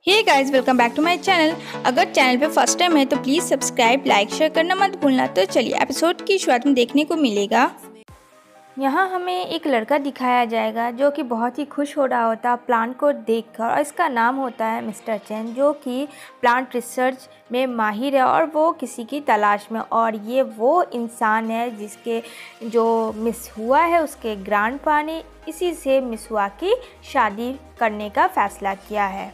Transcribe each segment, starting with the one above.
Hey guys, welcome back to my channel. अगर channel पे first time है तो प्लीज़ सब्सक्राइब, लाइक, शेयर करना मत भूलना। तो चलिए एपिसोड की शुरुआत में देखने को मिलेगा। यहाँ हमें एक लड़का दिखाया जाएगा जो कि बहुत ही खुश हो रहा होता है प्लांट को देखकर, और इसका नाम होता है मिस्टर चैन, जो कि प्लांट रिसर्च में माहिर है और वो किसी की तलाश में। और ये वो इंसान है जिसके जो मिस हुआ है उसके ग्रैंडपा ने इसी से मिस हुआ की शादी करने का फ़ैसला किया है।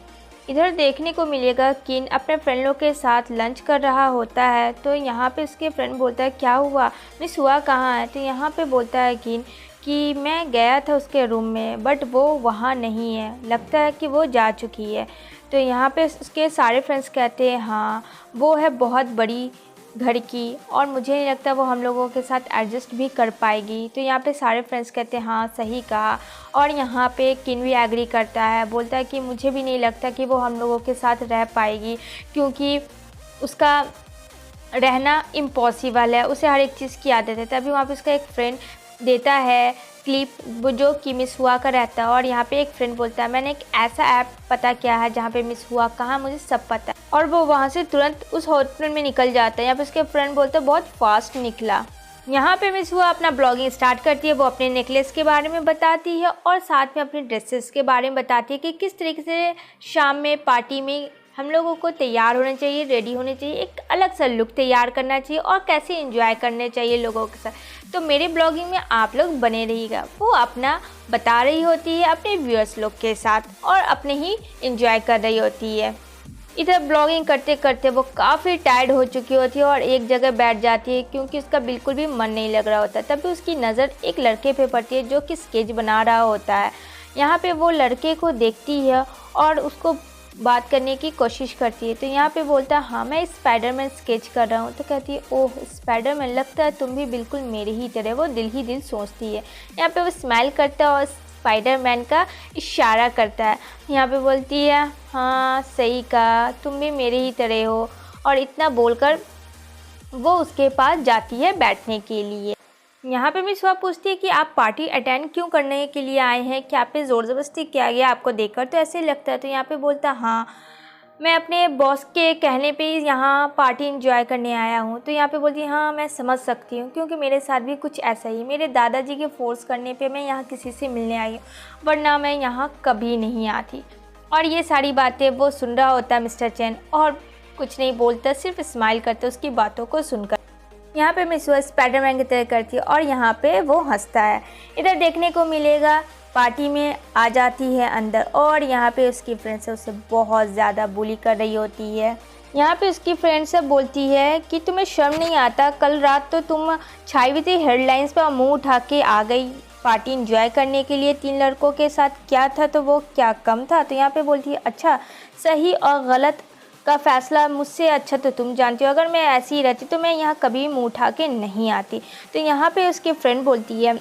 इधर देखने को मिलेगा किन अपने फ्रेंड लोग के साथ लंच कर रहा होता है। तो यहाँ पे उसके फ्रेंड बोलता है क्या हुआ, मिस हुआ कहाँ है। तो यहाँ पे बोलता है किन कि मैं गया था उसके रूम में बट वो वहाँ नहीं है, लगता है कि वो जा चुकी है। तो यहाँ पे उसके सारे फ्रेंड्स कहते हैं हाँ वो है बहुत बड़ी घर की और मुझे नहीं लगता वो हम लोगों के साथ एडजस्ट भी कर पाएगी। तो यहाँ पे सारे फ्रेंड्स कहते हैं हाँ सही कहा। और यहाँ पे किन भी एग्री करता है, बोलता है कि मुझे भी नहीं लगता कि वो हम लोगों के साथ रह पाएगी, क्योंकि उसका रहना इम्पॉसिबल है, उसे हर एक चीज़ की आदत है। तभी वहाँ पे उसका एक फ्रेंड देता है क्लिप वो जो कि मिस हुआ का रहता है। और यहाँ पे एक फ्रेंड बोलता है मैंने एक ऐसा ऐप पता किया है जहाँ पे मिस हुआ कहाँ मुझे सब पता है। और वो वहाँ से तुरंत उस होटल में निकल जाता है। यहाँ पे उसके फ्रेंड बोलते हैं बहुत फास्ट निकला। यहाँ पे मिस हुआ अपना ब्लॉगिंग स्टार्ट करती है। वो अपने नेकलेस के बारे में बताती है और साथ में अपनी ड्रेसेस के बारे में बताती है कि किस तरीके से शाम में पार्टी में हम लोगों को तैयार होना चाहिए, रेडी होने चाहिए, एक अलग सा लुक तैयार करना चाहिए और कैसे एंजॉय करने चाहिए लोगों के साथ। तो मेरे ब्लॉगिंग में आप लोग बने रहिएगा। वो अपना बता रही होती है अपने व्यूअर्स लोग के साथ और अपने ही एंजॉय कर रही होती है। इधर ब्लॉगिंग करते करते वो काफ़ी टायर्ड हो चुकी होती है और एक जगह बैठ जाती है क्योंकि उसका बिल्कुल भी मन नहीं लग रहा होता। तभी उसकी नज़र एक लड़के पे पड़ती है जो कि स्केच बना रहा होता है। यहाँ पे वो लड़के को देखती है और उसको बात करने की कोशिश करती है। तो यहाँ पे बोलता है हाँ मैं स्पाइडरमैन स्केच कर रहा हूँ। तो कहती है ओह स्पाइडरमैन, लगता है तुम भी बिल्कुल मेरे ही तरह। वो दिल ही दिल सोचती है। यहाँ पे वो स्माइल करता है और स्पाइडरमैन का इशारा करता है। यहाँ पे बोलती है हाँ सही कहा, तुम भी मेरे ही तरह हो। और इतना बोलकर वो उसके पास जाती है बैठने के लिए। यहाँ पे मिस हुआ पूछती है कि आप पार्टी अटेंड क्यों करने के लिए आए हैं, क्या आप पे ज़ोर ज़बरदस्ती किया गया, आपको देखकर तो ऐसे लगता है। तो यहाँ पे बोलता हाँ मैं अपने बॉस के कहने पे यहाँ पार्टी एंजॉय करने आया हूँ। तो यहाँ पे बोलती है हाँ मैं समझ सकती हूँ, क्योंकि मेरे साथ भी कुछ ऐसा ही, मेरे दादाजी के फोर्स करने पे मैं यहाँ किसी से मिलने आई हूँ, वरना मैं यहाँ कभी नहीं आती। और ये सारी बातें वो सुन रहा होता है मिस्टर चैन और कुछ नहीं बोलता, सिर्फ स्माइल करता उसकी बातों को सुनकर। यहाँ पे मिस हुआ स्पाइडरमैन की तरह करती है और यहाँ पे वो हंसता है। इधर देखने को मिलेगा पार्टी में आ जाती है अंदर और यहाँ पे उसकी फ्रेंड से उसे बहुत ज़्यादा बुली कर रही होती है। यहाँ पे उसकी फ्रेंड से बोलती है कि तुम्हें शर्म नहीं आता, कल रात तो तुम छाई हुई थी हेडलाइंस पर, मुँह उठा के आ गई पार्टी एंजॉय करने के लिए 3 लड़कों के साथ, क्या था तो वो क्या कम था। तो यहाँ पे बोलती है अच्छा सही और गलत का फैसला मुझसे अच्छा तो तुम जानती हो, अगर मैं ऐसी ही रहती तो मैं यहाँ कभी मुँह उठा के नहीं आती। तो यहाँ पे उसकी फ्रेंड बोलती है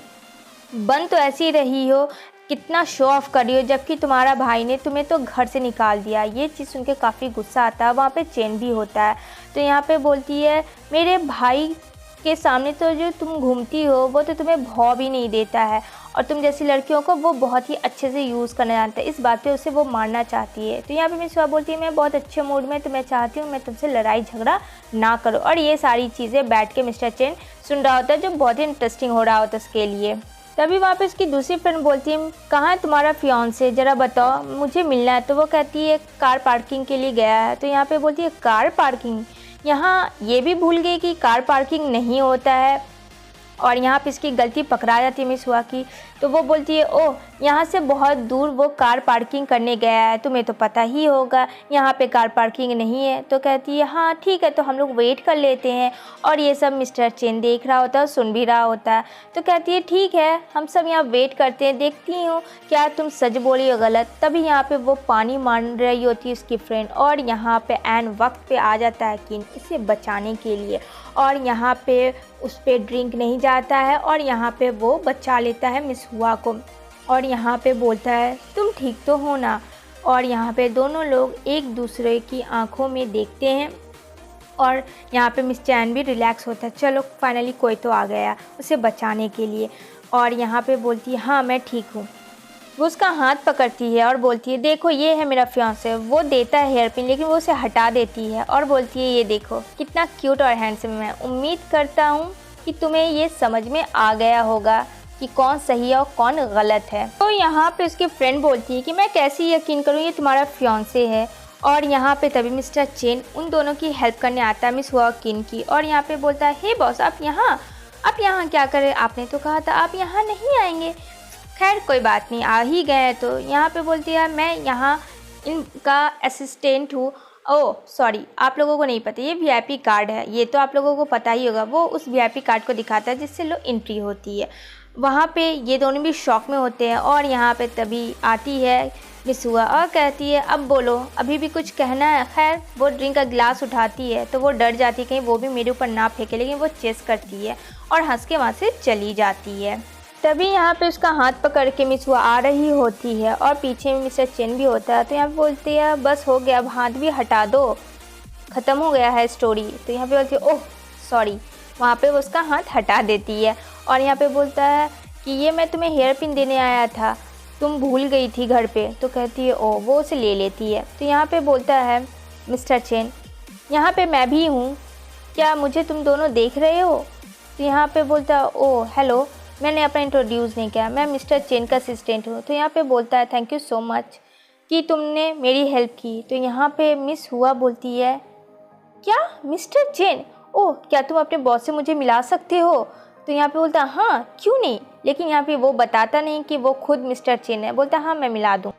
बन तो ऐसी रही हो, कितना शो ऑफ कर रही हो, जबकि तुम्हारा भाई ने तुम्हें तो घर से निकाल दिया। ये चीज़ सुन के काफ़ी गुस्सा आता है। वहाँ पे चैन भी होता है। तो यहाँ पे बोलती है मेरे भाई के सामने तो जो तुम घूमती हो वो तो तुम्हें भाव भी नहीं देता है, और तुम जैसी लड़कियों को वो बहुत ही अच्छे से यूज़ करना जानता है। इस बात पे उसे वो मारना चाहती है। तो यहाँ पे मिस हुआ बोलती है मैं बहुत अच्छे मूड में, तो मैं चाहती हूँ मैं तुमसे लड़ाई झगड़ा ना करो। और ये सारी चीज़ें बैठ के मिस्टर चैन सुन रहा होता है, जो बहुत ही इंटरेस्टिंग हो रहा होता है उसके लिए। तभी वहाँ पे उसकी दूसरी फ्रेंड बोलती है कहाँ है तुम्हारा फियांसे, ज़रा बताओ मुझे मिलना है। तो वो कहती है कार पार्किंग के लिए गया है। तो यहाँ पे बोलती है कार पार्किंग, यहाँ ये भी भूल गई कि कार पार्किंग नहीं होता है। और यहाँ पे इसकी गलती पकड़ा जाती है मिस हुआ की। तो वो बोलती है ओह यहाँ से बहुत दूर वो कार पार्किंग करने गया है, तुम्हें तो पता ही होगा यहाँ पे कार पार्किंग नहीं है। तो कहती है हाँ ठीक है तो हम लोग वेट कर लेते हैं। और ये सब मिस्टर चैन देख रहा होता है, सुन भी रहा होता है। तो कहती है ठीक है हम सब यहाँ वेट करते हैं, देखती हूँ क्या तुम सच बोली हो गलत। तभी यहाँ पे वो पानी मार रही होती है उसकी फ्रेंड, और यहाँ पे एन वक्त पे आ जाता है किन इसे बचाने के लिए। और यहाँ पे उस पर ड्रिंक नहीं जाता है और यहाँ पे वो बचा लेता है मिस हुआ को। और यहाँ पे बोलता है तुम ठीक तो हो ना। और यहाँ पे दोनों लोग एक दूसरे की आंखों में देखते हैं और यहाँ पे मिस चैन भी रिलैक्स होता है, चलो फाइनली कोई तो आ गया उसे बचाने के लिए। और यहाँ पे बोलती है हाँ मैं ठीक हूँ। वो उसका हाथ पकड़ती है और बोलती है देखो ये है मेरा फियांसे। वो देता है हेयर पिन लेकिन वो उसे हटा देती है और बोलती है ये देखो कितना क्यूट और हैंडसम है। उम्मीद करता हूँ कि तुम्हें ये समझ में आ गया होगा कि कौन सही है और कौन गलत है। तो यहाँ पे उसकी फ्रेंड बोलती है कि मैं कैसे यकीन करूँ ये तुम्हारा फियांसे है। और यहाँ पे तभी मिस्टर चेन उन दोनों की हेल्प करने आता है, मिस हुआ किन की। और यहाँ पे बोलता है हे बॉस आप यहाँ क्या करें, आपने तो कहा था आप यहाँ नहीं आएंगे। खैर कोई बात नहीं, आ ही गए। तो यहाँ पे बोलती है मैं यहाँ इनका असिस्टेंट हूँ। ओह सॉरी, आप लोगों को नहीं पता ये वीआईपी कार्ड है, ये तो आप लोगों को पता ही होगा। वो उस वीआईपी कार्ड को दिखाता है जिससे लो एंट्री होती है। वहाँ पे ये दोनों भी शॉक में होते हैं। और यहाँ पे तभी आती है मिस हुआ और कहती है अब बोलो, अभी भी कुछ कहना है। खैर वो ड्रिंक का गिलास उठाती है तो वो डर जाती है कहीं वो भी मेरे ऊपर ना फेंके, लेकिन वो चेस करती है और हंस के वहाँ से चली जाती है। तभी यहाँ पे उसका हाथ पकड़ के मिस हुआ आ रही होती है और पीछे में मिस्टर चेन भी होता है। तो यहाँ पे बोलती है बस हो गया, अब हाथ भी हटा दो, ख़त्म हो गया है स्टोरी। तो यहाँ पे बोलती है ओह सॉरी, वहाँ पे वो उसका हाथ हटा देती है। और यहाँ पे बोलता है कि ये मैं तुम्हें हेयर पिन देने आया था, तुम भूल गई थी घर पे। तो कहती है ओह, वो उसे ले लेती है। तो यहाँ पे बोलता है मिस्टर चेन यहाँ पे मैं भी हूँ, क्या मुझे तुम दोनों देख रहे हो। तो यहाँ पे बोलता है ओह हेलो, मैंने अपना इंट्रोड्यूस नहीं किया, मैं मिस्टर चेन का असिस्टेंट हूँ। तो यहाँ पे बोलता है थैंक यू सो मच कि तुमने मेरी हेल्प की। तो यहाँ पे मिस हुआ बोलती है क्या मिस्टर चेन, ओह क्या तुम अपने बॉस से मुझे मिला सकते हो। तो यहाँ पे बोलता है हाँ क्यों नहीं, लेकिन यहाँ पे वो बताता नहीं कि वो खुद मिस्टर चेन है। बोलता हाँ मैं मिला दूँ।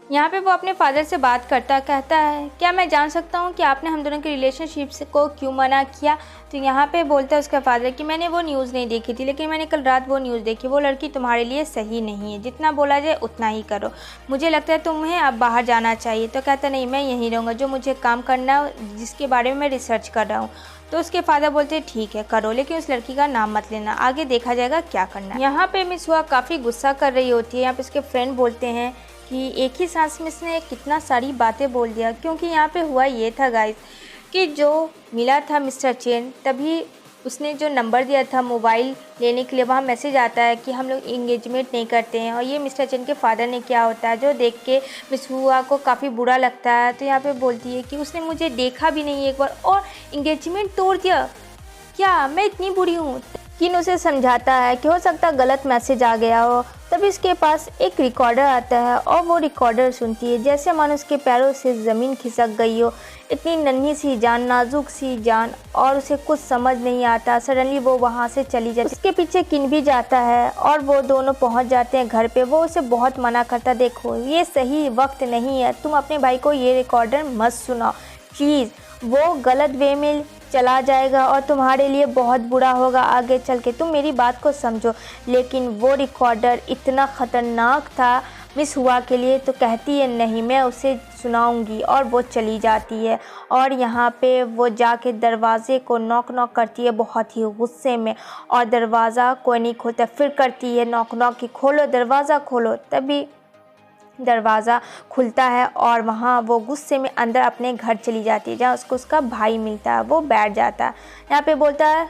यहाँ पे वो अपने फादर से बात करता कहता है क्या मैं जान सकता हूँ कि आपने हम दोनों की रिलेशनशिप को क्यों मना किया। तो यहाँ पे बोलता है उसका फादर कि मैंने वो न्यूज़ नहीं देखी थी, लेकिन मैंने कल रात वो न्यूज़ देखी, वो लड़की तुम्हारे लिए सही नहीं है, जितना बोला जाए उतना ही करो, मुझे लगता है तुम्हें अब बाहर जाना चाहिए। तो कहता नहीं मैं यहीं रहूँगा, जो मुझे काम करना जिसके बारे में मैं रिसर्च कर रहा हूँ। तो उसके फादर बोलते हैं ठीक है करो, लेकिन उस लड़की का नाम मत लेना, आगे देखा जाएगा क्या करना है। यहाँ पे मिस हुआ काफ़ी गुस्सा कर रही होती है। यहाँ पे उसके फ्रेंड बोलते हैं कि एक ही सांस में इसने कितना सारी बातें बोल दिया, क्योंकि यहाँ पे हुआ ये था गाइस कि जो मिला था मिस्टर चेन, तभी उसने जो नंबर दिया था मोबाइल लेने के लिए, वहाँ मैसेज आता है कि हम लोग इंगेजमेंट नहीं करते हैं। और ये मिस्टर चेन के फादर ने किया होता है, जो देख के मिस हुआ को काफ़ी बुरा लगता है। तो यहाँ पे बोलती है कि उसने मुझे देखा भी नहीं एक बार और इंगेजमेंट तोड़ दिया, क्या मैं इतनी बुरी हूँ। किन उसे समझाता है कि हो सकता है गलत मैसेज आ गया हो। तभी उसके पास एक रिकॉर्डर आता है और वो रिकॉर्डर सुनती है जैसे मानो उसके पैरों से ज़मीन खिसक गई हो। इतनी नन्ही सी जान, नाजुक सी जान, और उसे कुछ समझ नहीं आता। सडनली वो वहाँ से चली जाती है। उसके पीछे किन भी जाता है और वो दोनों पहुँच जाते हैं घर पे। वो उसे बहुत मना करता, देखो ये सही वक्त नहीं है, तुम अपने भाई को ये रिकॉर्डर मत सुनाओ प्लीज़, वो गलत वे में चला जाएगा और तुम्हारे लिए बहुत बुरा होगा आगे चल के, तुम मेरी बात को समझो। लेकिन वो रिकॉर्डर इतना ख़तरनाक था मिस हुआ के लिए, तो कहती है नहीं मैं उसे सुनाऊंगी, और वो चली जाती है। और यहाँ पे वो जाके दरवाज़े को नॉक करती है बहुत ही गुस्से में, और दरवाज़ा कोई नहीं खोलता। फिर करती है नॉक कि खोलो दरवाज़ा खोलो। तभी दरवाज़ा खुलता है और वहाँ वो गुस्से में अंदर अपने घर चली जाती है, जहाँ उसको उसका भाई मिलता है। वो बैठ जाता है, यहाँ पे बोलता है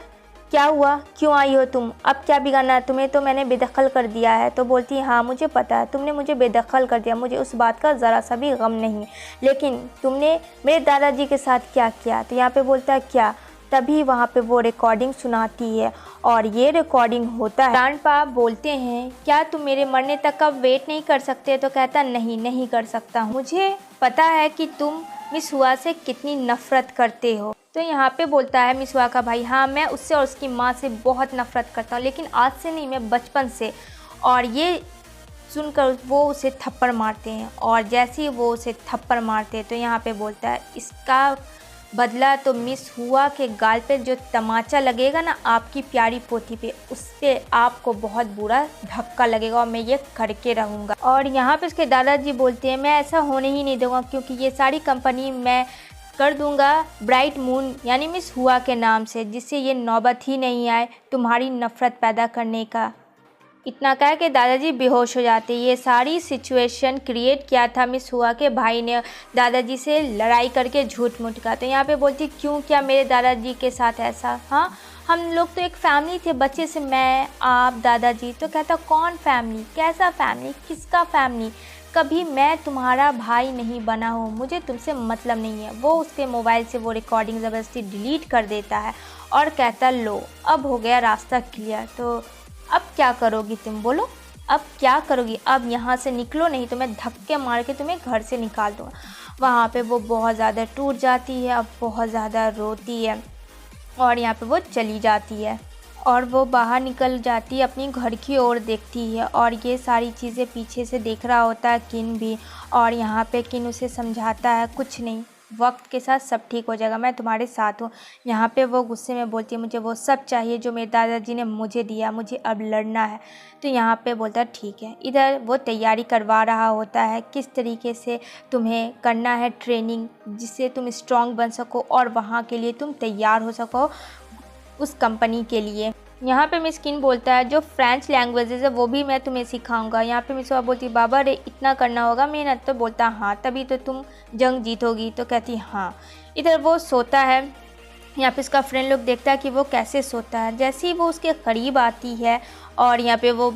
क्या हुआ, क्यों आई हो तुम, अब क्या बिगाड़ना है तुम्हें, तो मैंने बेदखल कर दिया है। तो बोलती है हाँ मुझे पता है, तुमने मुझे बेदखल कर दिया, मुझे उस बात का ज़रा सा भी गम नहीं, लेकिन तुमने मेरे दादाजी के साथ क्या किया। तो यहाँ पे बोलता है क्या। तभी वहाँ पे वो रिकॉर्डिंग सुनाती है, और ये रिकॉर्डिंग होता है। ग्रैंडपा बोलते हैं क्या तुम मेरे मरने तक का वेट नहीं कर सकते। तो कहता नहीं कर सकता हूँ, मुझे पता है कि तुम मिस हुआ से कितनी नफ़रत करते हो। तो यहाँ पे बोलता है मिस हुआ का भाई हाँ मैं उससे और उसकी माँ से बहुत नफ़रत करता हूँ, लेकिन आज से नहीं, मैं बचपन से। और ये सुनकर वो उसे थप्पड़ मारते हैं, और जैसे ही वो उसे थप्पड़ मारते हैं तो यहाँ पे बोलता है इसका बदला तो मिस हुआ के गाल पे जो तमाचा लगेगा ना आपकी प्यारी पोती पे, उससे आपको बहुत बुरा धक्का लगेगा, और मैं ये करके रहूँगा। और यहाँ पे उसके दादाजी बोलते हैं मैं ऐसा होने ही नहीं दूँगा, क्योंकि ये सारी कंपनी मैं कर दूँगा ब्राइट मून यानी मिस हुआ के नाम से, जिससे ये नौबत ही नहीं आए तुम्हारी नफ़रत पैदा करने का। इतना कह के दादाजी बेहोश हो जाते। ये सारी सिचुएशन क्रिएट किया था मिस हुआ के भाई ने दादाजी से लड़ाई करके झूठ मूठ का। तो यहाँ पे बोलती क्यों क्या मेरे दादाजी के साथ ऐसा, हाँ हम लोग तो एक फैमिली थे बच्चे से, मैं आप दादाजी। तो कहता कौन फैमिली, कैसा फैमिली, किसका फैमिली, कभी मैं तुम्हारा भाई नहीं बना हूँ, मुझे तुमसे मतलब नहीं है। वो उसके मोबाइल से वो रिकॉर्डिंग ज़बरदस्ती डिलीट कर देता है और कहता लो अब हो गया रास्ता क्लियर। तो अब क्या करोगी तुम, बोलो अब क्या करोगी, अब यहाँ से निकलो नहीं तो मैं धक्के मार के तुम्हें घर से निकाल दूँगा। वहाँ पे वो बहुत ज़्यादा टूट जाती है, अब बहुत ज़्यादा रोती है और यहाँ पे वो चली जाती है और वो बाहर निकल जाती है, अपनी घर की ओर देखती है और ये सारी चीज़ें पीछे से देख रहा होता है किन भी। और यहाँ पे किन उसे समझाता है कुछ नहीं, वक्त के साथ सब ठीक हो जाएगा, मैं तुम्हारे साथ हूँ। यहाँ पे वो गुस्से में बोलती है मुझे वो सब चाहिए जो मेरे दादाजी ने मुझे दिया, मुझे अब लड़ना है। तो यहाँ पे बोलता है ठीक है। इधर वो तैयारी करवा रहा होता है किस तरीके से तुम्हें करना है ट्रेनिंग जिससे तुम स्ट्रॉन्ग बन सको और वहाँ के लिए तुम तैयार हो सको उस कंपनी के लिए। यहाँ पे मिस किन बोलता है जो फ्रेंच लैंग्वेजेस है वो भी मैं तुम्हें सिखाऊंगा। यहाँ पे मिस हुआ बोलती बाबा रे इतना करना होगा मेहनत। तो बोलता हाँ तभी तो तुम जंग जीतोगी। तो कहती हाँ। इधर वो सोता है, यहाँ पे उसका फ्रेंड लोग देखता है कि वो कैसे सोता है। जैसे ही वो उसके करीब आती है और यहाँ पे वो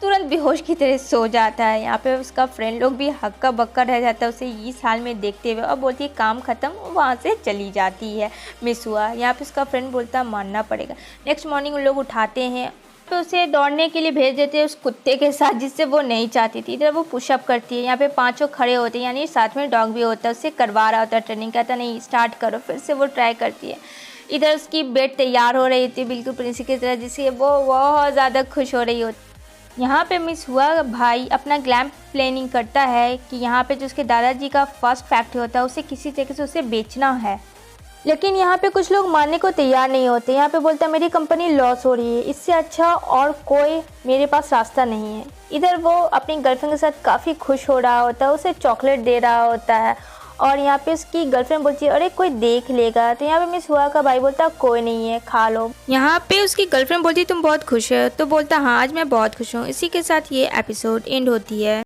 तुरंत बेहोश की तरह सो जाता है। यहाँ पे उसका फ्रेंड लोग भी हक्का बक्का रह जाता है उसे इस हाल में देखते हुए और बोलती है काम ख़त्म, वहाँ से चली जाती है मिस हुआ। यहाँ पे उसका फ्रेंड बोलता है मानना पड़ेगा। नेक्स्ट मॉर्निंग उन लोग उठाते हैं तो उसे दौड़ने के लिए भेज देते हैं उस कुत्ते के साथ जिससे वो नहीं चाहती थी। इधर वो पुशअप करती है, यहाँ पे पांचों खड़े होते हैं यानी साथ में डॉग भी होता है, उससे करवा रहा होता है ट्रेनिंग। कहता नहीं स्टार्ट करो, फिर से वो ट्राई करती है। इधर उसकी बेड तैयार हो रही थी बिल्कुल प्रिंसी की तरह जिससे वो बहुत ज़्यादा खुश हो रही होती। यहाँ पे मिस हुआ भाई अपना ग्लैम प्लानिंग करता है कि यहाँ पे जो उसके दादाजी का फर्स्ट फैक्ट्री होता है उसे किसी तरीके से उसे बेचना है। लेकिन यहाँ पे कुछ लोग मानने को तैयार नहीं होते। यहाँ पे बोलता है मेरी कंपनी लॉस हो रही है, इससे अच्छा और कोई मेरे पास रास्ता नहीं है। इधर वो अपनी गर्लफ्रेंड के साथ काफ़ी खुश हो रहा होता है, उसे चॉकलेट दे रहा होता है और यहाँ पे उसकी गर्लफ्रेंड बोलती है अरे कोई देख लेगा। तो यहाँ पे मिस हुआ का भाई बोलता कोई नहीं है खा लो। यहाँ पे उसकी गर्लफ्रेंड बोलती तुम बहुत खुश हो, तो बोलता हाँ आज मैं बहुत खुश हूँ। इसी के साथ ये एपिसोड एंड होती है।